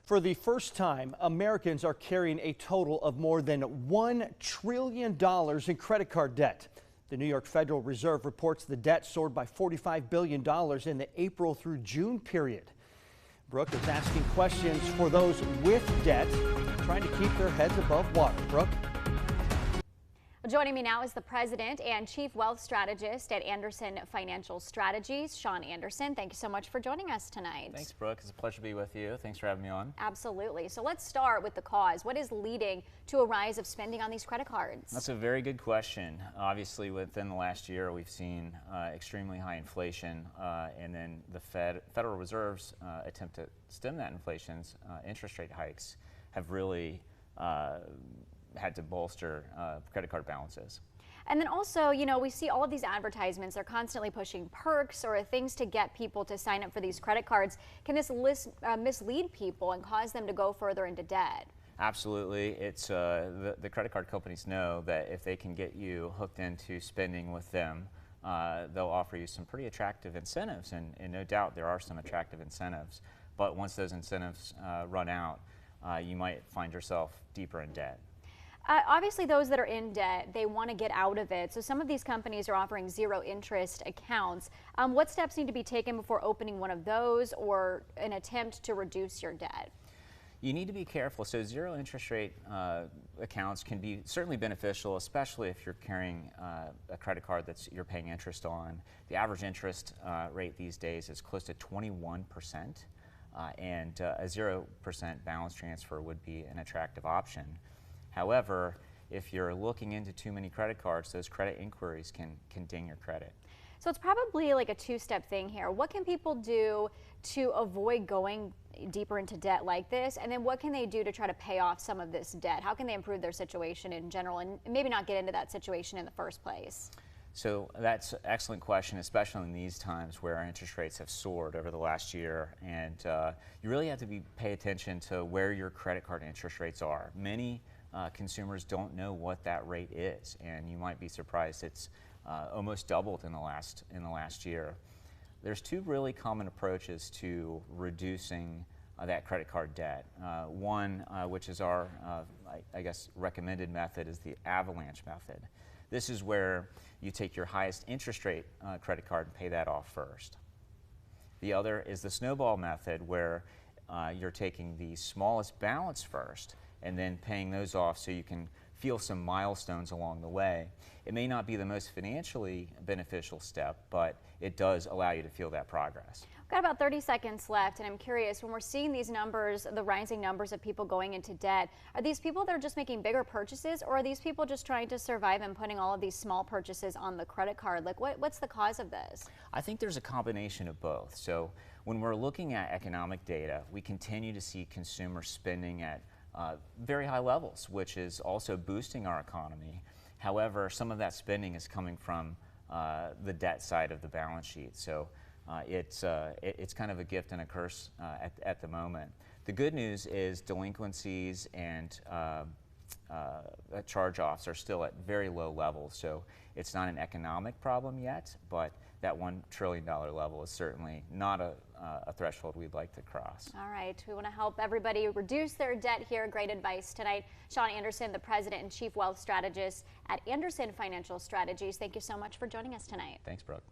For the first time, Americans are carrying a total of more than $1 trillion in credit card debt. The New York Federal Reserve reports the debt soared by $45 billion in the April through June period. Brooke is asking questions for those with debt, trying to keep their heads above water. Brooke? Joining me now is the president and chief wealth strategist at Andersen Financial Strategies, Sean Andersen. Thank you so much for joining us tonight. Thanks, Brooke. It's a pleasure to be with you. Thanks for having me on. Absolutely. So let's start with the cause. What is leading to a rise of spending on these credit cards? That's a very good question. Obviously, within the last year, we've seen extremely high inflation, and then the Federal Reserve's attempt to stem that inflation's interest rate hikes have really had to bolster credit card balances. And then also, you know, we see all of these advertisements are constantly pushing perks or things to get people to sign up for these credit cards. Can this mislead people and cause them to go further into debt? Absolutely. It's the credit card companies know that if they can get you hooked into spending with them, they'll offer you some pretty attractive incentives, and no doubt there are some attractive incentives. But once those incentives run out, you might find yourself deeper in debt. Obviously, those that are in debt, they want to get out of it. So some of these companies are offering zero interest accounts. What steps need to be taken before opening one of those or an attempt to reduce your debt? You need to be careful. So zero interest rate accounts can be certainly beneficial, especially if you're carrying a credit card you're paying interest on. The average interest rate these days is close to 21%, and a 0% balance transfer would be an attractive option. However, if you're looking into too many credit cards, those credit inquiries can ding your credit. So it's probably like a two-step thing here. What can people do to avoid going deeper into debt like this? And then what can they do to try to pay off some of this debt? How can they improve their situation in general and maybe not get into that situation in the first place? So that's an excellent question, especially in these times where our interest rates have soared over the last year. And you really have to pay attention to where your credit card interest rates are. Many consumers don't know what that rate is, and you might be surprised it's almost doubled in the last year. There's two really common approaches to reducing that credit card debt. One, which is our, I guess, recommended method, is the avalanche method. This is where you take your highest interest rate credit card and pay that off first. The other is the snowball method, where you're taking the smallest balance first and then paying those off so you can feel some milestones along the way. It may not be the most financially beneficial step, but it does allow you to feel that progress. We've got about 30 seconds left, and I'm curious, when we're seeing these numbers, the rising numbers of people going into debt, are these people that are just making bigger purchases, or are these people just trying to survive and putting all of these small purchases on the credit card? Like, what's the cause of this? I think there's a combination of both. So when we're looking at economic data, we continue to see consumer spending at very high levels, which is also boosting our economy. However, some of that spending is coming from the debt side of the balance sheet. So it's kind of a gift and a curse at the moment. The good news is delinquencies and charge-offs are still at very low levels. So it's not an economic problem yet, but that $1 trillion level is certainly not a threshold we'd like to cross. All right, we want to help everybody reduce their debt here. Great advice tonight. Sean Andersen, the president and chief wealth strategist at Andersen Financial Strategies. Thank you so much for joining us tonight. Thanks, Brooke.